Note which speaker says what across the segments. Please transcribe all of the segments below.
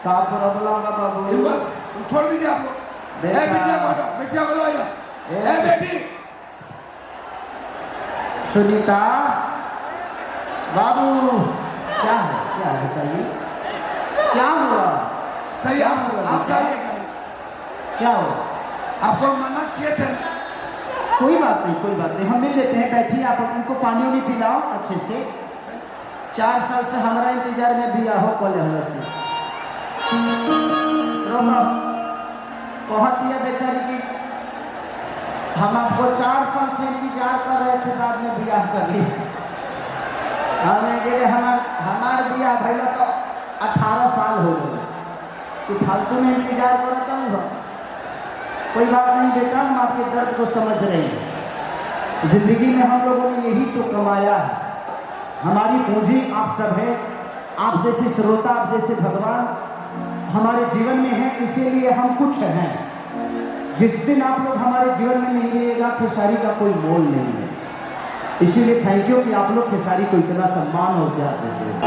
Speaker 1: का प्रॉब्लम का बाबू?
Speaker 2: छोड़ दीजिए आप लोग। बेटिया को लो आइए। बेटी
Speaker 1: सुनीता बाबू, क्या है, क्या है बताइए, क्या हुआ?
Speaker 2: चाहिए आप जाइएगा।
Speaker 1: क्या हो?
Speaker 2: आपको मना किए थे।
Speaker 1: कोई बात नहीं, कोई बात नहीं, हम मिल लेते हैं, बैठिए। आप उनको पानी वानी पिलाओ अच्छे से। 4 साल से हमारा इंतजार में भी आहो कॉले हल से कहती है बेचारी की हम आपको 4 साल से इंतजार कर रहे थे, बाद में ब्याह कर लिए। हमार ब्याह भैया तो 18 साल हो गए, तो फालतू में इंतजार करता हूँ। कोई बात नहीं बेटा, हम आपके दर्द को समझ रहे हैं। जिंदगी में हम लोगों ने यही तो कमाया है, हमारी पूंजी आप सब है। आप जैसे श्रोता, आप जैसे भगवान हमारे जीवन में हैं, इसीलिए हम कुछ हैं। जिस दिन आप लोग हमारे जीवन में नहीं रहेगा, खेसारी का कोई मोल नहीं है। इसीलिए थैंक यू कि आप लोग खेसारी को इतना सम्मान और प्यार देते हैं।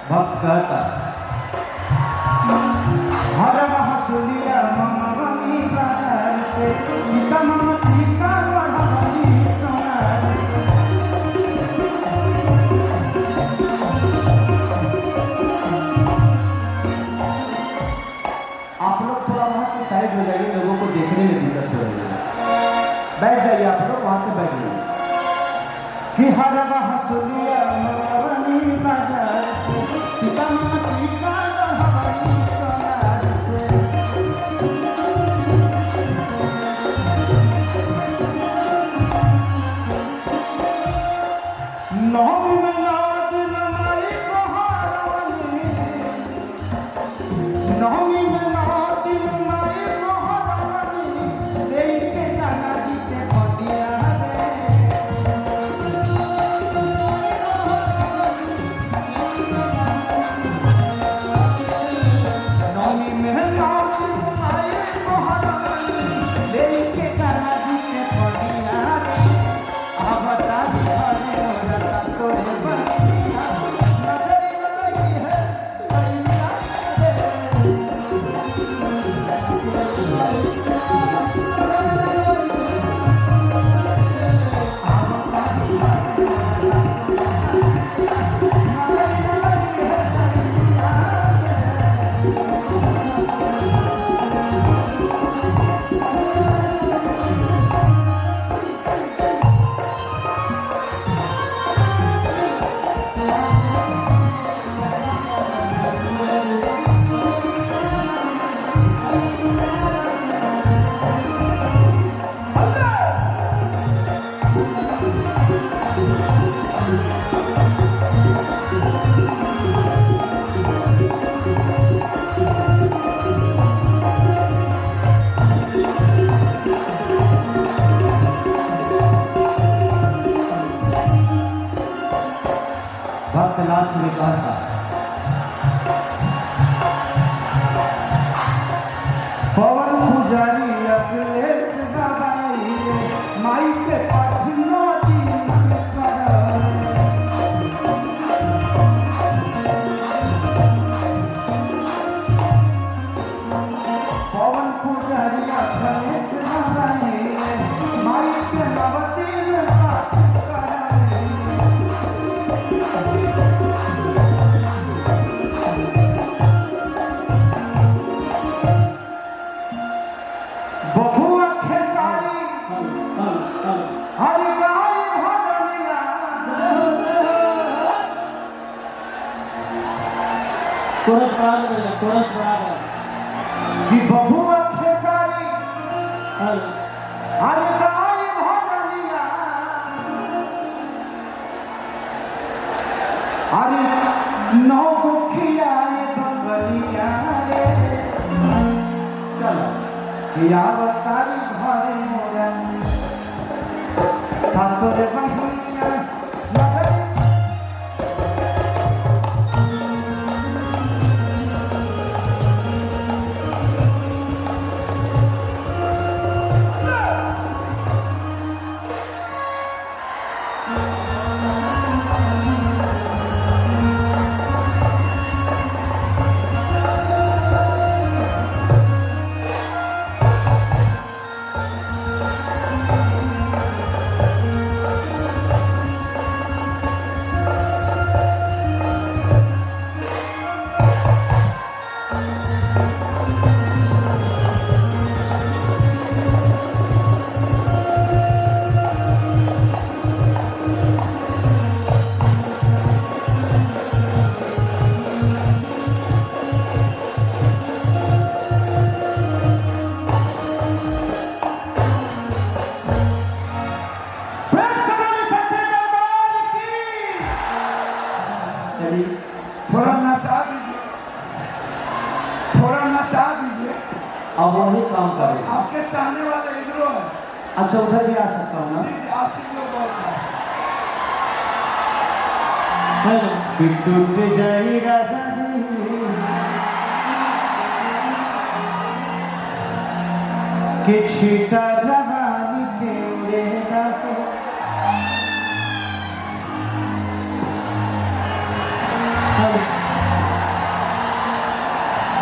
Speaker 1: भक्त कहता हर हसुलिया ममनी बाजार से ममती का बढ़ानी सोनार से। आप लोग थोड़ा वहां से साइड हो जाइए, लोगों को देखने में दिक्कत हो रही है। बैठ जाइए आप लोग, वहां से बैठ जाइए। कि हर हसुलिया ममनी बाजार से ममती का बढ़ानी सोनार से। नौमी में नाच नमाई बहारानी, नौमी में नाच नमाई बहारानी, देश के दादा जी के पतिया रे। नौमी में नाच नमाई बहारानी, देश के दादा जी के पतिया रे। आवता भक्त लास्ट में कहा था पवन पुजारी अखिलेश गवाई माई के पठनो पवन पुजारी अखिलेश गवाई माई के नवती
Speaker 3: कोरस
Speaker 1: कि बबुआ खेसारी हर गाय भजनिया अरे नौ गुखिया बकलिया रे चलो किया बतारी घरे मोरा सातोरे बहिया मगर
Speaker 2: थोड़ा नचा दीजिए, थोड़ा नचा दीजिए।
Speaker 1: अब वही काम करें।
Speaker 2: आपके चाहने वाले इधरों है।
Speaker 1: अच्छा उधर भी आ सकता हूँ ना?
Speaker 2: जी जी आशिक लोग बहुत
Speaker 1: है कि टूट जाई राजा जी कि छीटा जवानी के उड़े दाको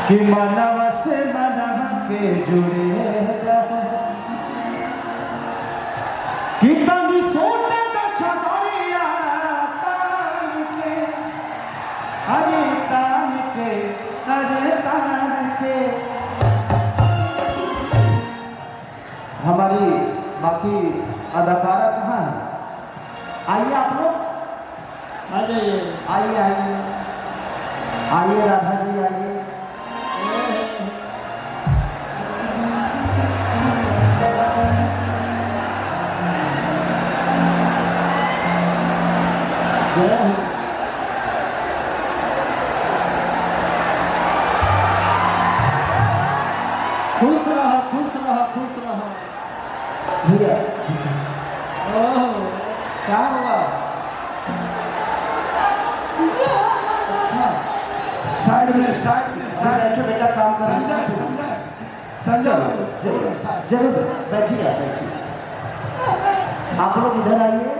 Speaker 1: कि मानव से मानव के जुड़े दाको कि तनी सोने दा छतरिया तान के अरे तान के हमारी बाकी अदाकारा कहाँ है? आइए आप लोग
Speaker 3: आ जाइए।
Speaker 1: आइए आइए आइए राधा जी आइए।
Speaker 3: जय हो। खुश रहो खुश रहो खुश रहो।
Speaker 1: भैया
Speaker 3: ओह
Speaker 1: क्या हुआ? अच्छा
Speaker 2: साइड में साइड में साइड
Speaker 1: बैठो बेटा काम कर
Speaker 2: संजय संजय संजय
Speaker 1: जरूर बैठिए बैठिए। आप लोग इधर आइए।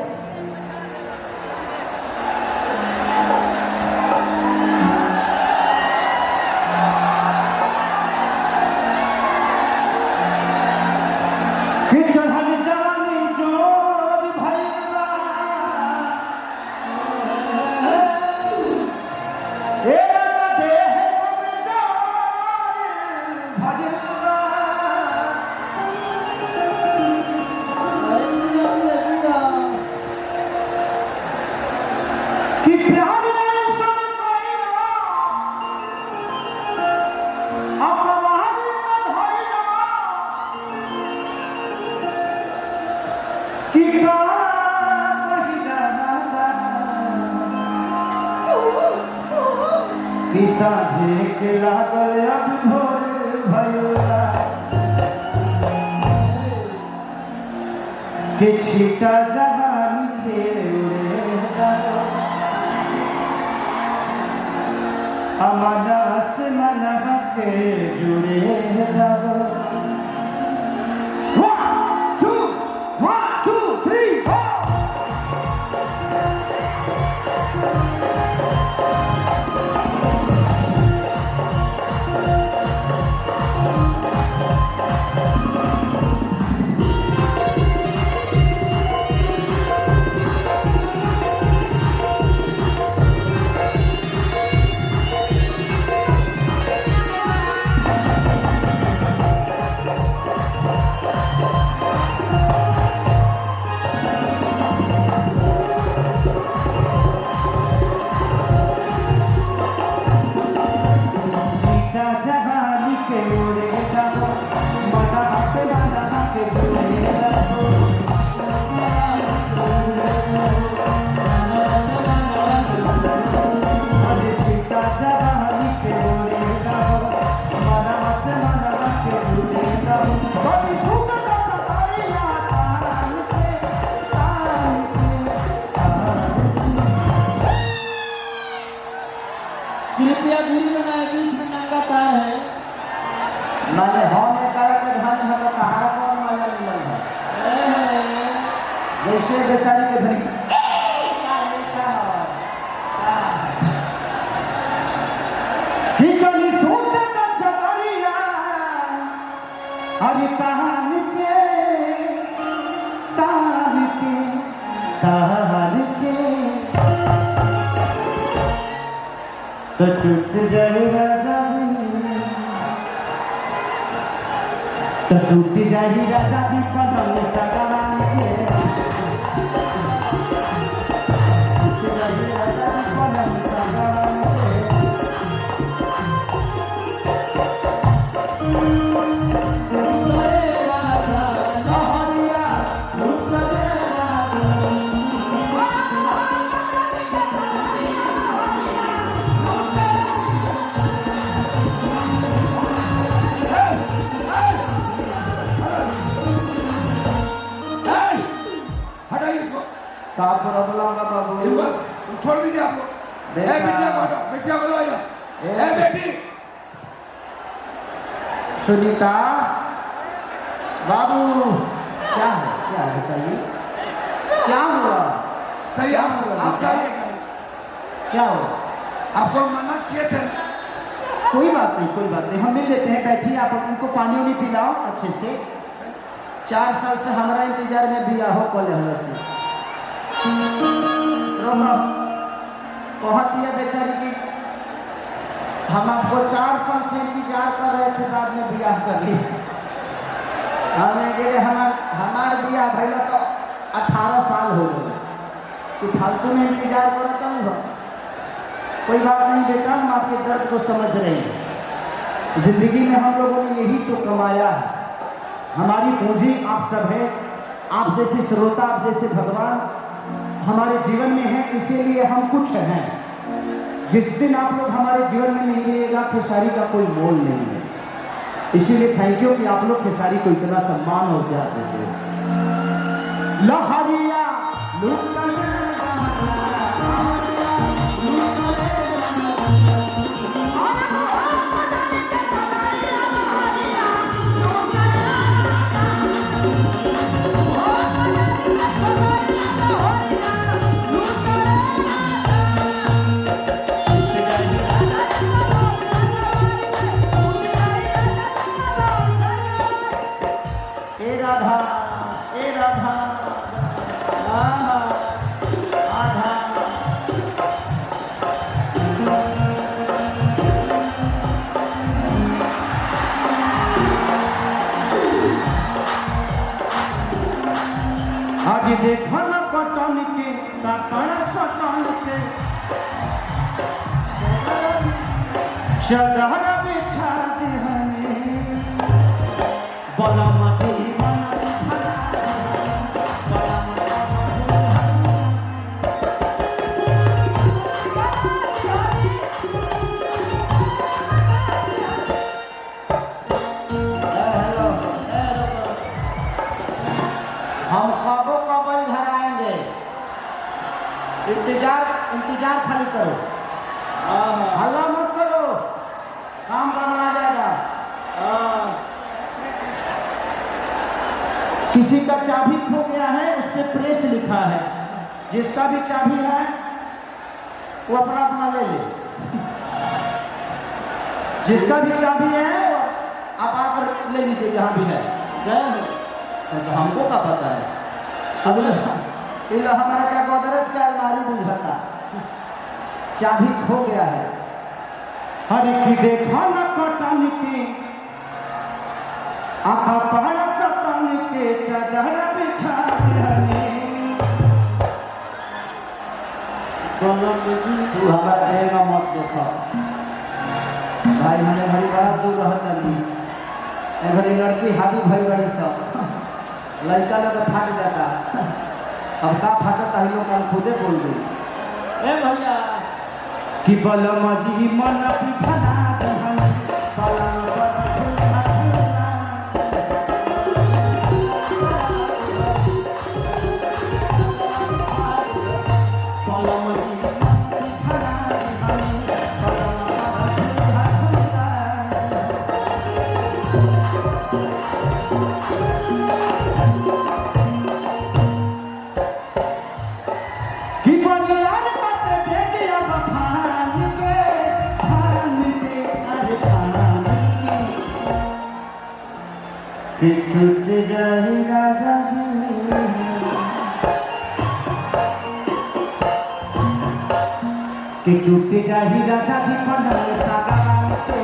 Speaker 1: कि चढ़ल जवानी जोर भइला ए राजा देह कमजोर भइला
Speaker 3: अरे जिया जिया जिया।
Speaker 1: कि प्यार सब कइला अपवाद न धइला कि का कहिला राजा कि साझे के लागल अब भोर भइला कि छीटा जवानी के उड़े दाओ अमना से मनह के जुड़े दाओ। 1 2 3 4
Speaker 2: में
Speaker 3: दूरी बनाए, बीच में नंगा पैर है।
Speaker 1: मैंने हम एक के धन है तो कहारा कौन मजा मिलल है जैसे बेचारी के धनी कि कनी सूत का चवरिया हरि तान के तान के तान के तो टूट जाएगा तो टूट जाएगी राजा जी पदम सगरान के टूट जाएगी राजा जी पदम सगरान
Speaker 2: हटाइए इसको।
Speaker 1: का प्रॉब्लम का बाबू
Speaker 2: इनको छोड़ दीजिए आप लोग।
Speaker 1: बेटा।
Speaker 2: बिटिया को हटाओ, बिटिया को लो आइए। बेटी
Speaker 1: सुनीता बाबू क्या है बताइए क्या हुआ
Speaker 2: चाहिए आप जाइएगा।
Speaker 1: क्या हुआ
Speaker 2: आपको मना किए थे ना।
Speaker 1: कोई बात नहीं हम मिल लेते हैं बैठिए आप उनको पानी वानी पिलाओ अच्छे से 4 साल से हमारा इंतजार में भी हो कॉले हल से कहती है बेचारी की हम आपको 4 साल से इंतजार कर रहे थे बाद में ब्याह कर लिए हमें गिरे हमार ब्याह भैया तो 18 साल हो गए तो फालतू में इंतजार करता हूँ कोई बात नहीं बेटा हम आपके दर्द को समझ रहे हैं जिंदगी में हम लोगों ने यही तो कमाया है हमारी पूंजी आप सब है आप जैसे श्रोता आप जैसे भगवान हमारे जीवन में है इसीलिए हम कुछ हैं जिस दिन आप लोग हमारे जीवन में नहीं रहेगा खेसारी का कोई मोल नहीं है इसीलिए थैंक यू कि आप लोग खेसारी को इतना सम्मान और प्यार देते हो लहरिया ए राधा आधा आज देखो न कटन के सटन से चदर बिछा देहने बला मटी हम कब इधर आएंगे इंतजार खाली करो हल्ला मत करो काम करना जाएगा किसी का चाबी खो गया है उस पर प्रेस लिखा है जिसका भी चाबी है वो अपना अपना ले ले जिसका भी चाबी है वो आप आकर ले लीजिए जहाँ भी है जय हो तो हमको क्या पता है अब हमारा क्या गोदरेज का अलमारी बुझाता चाबी खो गया है हर की देखा न कटन की आखा पहाड़ा सपन के चादर बिछा देहने दोनों किसी तू हमारा देगा मत देखो भाई हमें भरी बड़ा दूर रहता नहीं घड़ी लड़की हाथी भाई बड़ी सब लड़का लोग फाट जाता अब का फाटता है लोग कल खुदे बोल गई
Speaker 3: ए भैया
Speaker 1: कि बलम जी मन पिघला दहन बलम पर कि बनियान मत देख अब फान के अरे फान के कि टूट जाए राजा जी कि टूट जाए राजा जी पंडल सागा के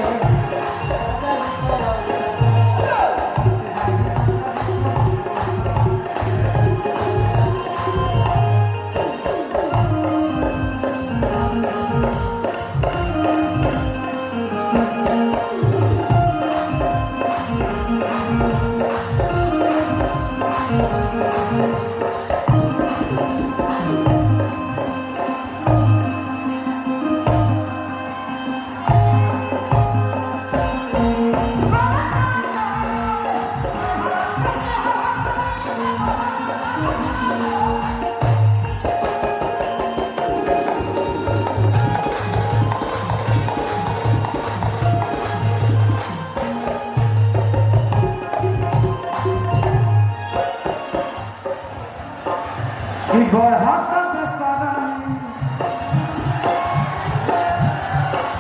Speaker 1: कि बढ़त बेसरम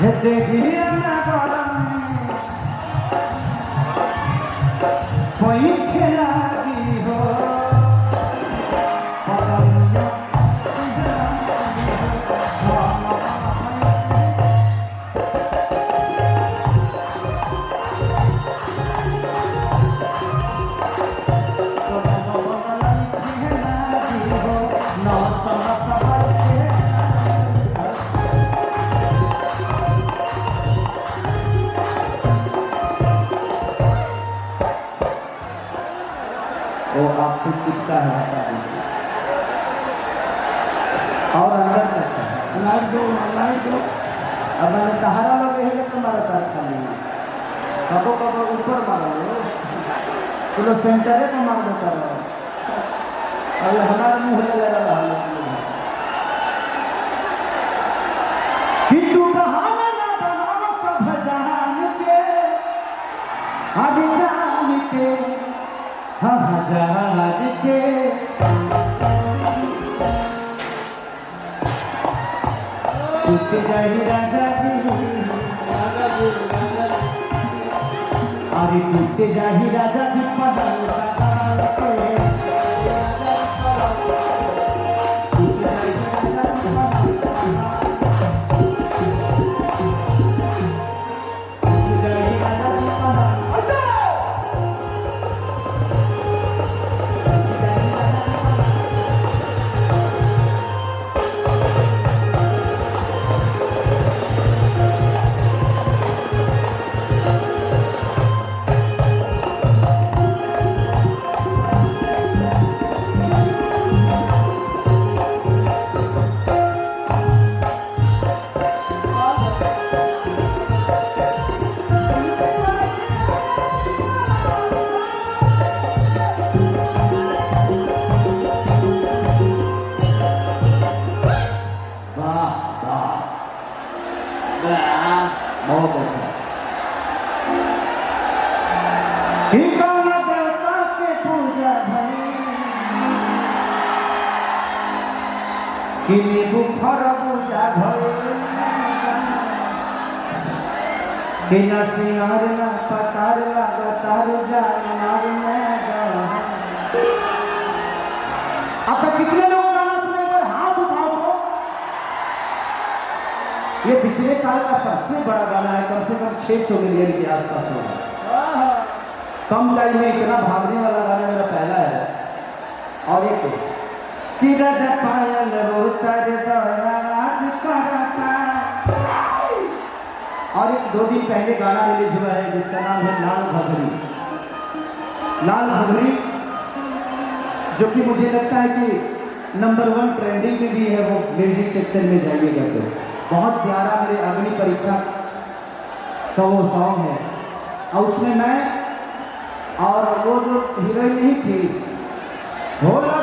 Speaker 1: हे देखिए ना गरम कोई खेला की हो वो आपको चिपका है हटा दीजिए और अंदर करता है
Speaker 2: लाइट दो
Speaker 1: अब मैंने तहारा लोग यही तो मारा था खाली कबो कबो ऊपर मारा लो चलो सेंटरे पे मार देता रहो अब हमारा मुंह लगा रहा है कि तू बहाना ना बनाओ सब जान के अब जान के हाँ जान के टूट जाए राजा जी अरे टूट जाए राजा जी पहाड़ बहुत अच्छा देवता के पूजा भई कि बुखर पूजा भई कि न सिंगार न पतार लगातार जानवर में अच्छा कितने लोग गाना सुनेंगे हाथ उठाओ तो ये पिछले साल का सबसे बड़ा गाना है कम से कम 600 मिलियन के आसपास होगा कम टाइम में इतना भागने वाला गाना मेरा पहला है और एक कि राजा पायल उतर दराज करता और एक 2 दिन पहले गाना रिलीज हुआ है जिसका नाम है लाल घघरी जो कि मुझे लगता है कि नंबर 1 ट्रेंडिंग में भी है वो म्यूजिक सेक्शन में जाइएगा तो बहुत प्यारा मेरे अग्नि परीक्षा का वो सॉन्ग है और उसमें मैं और वो जो हीरोइन नहीं थी भोला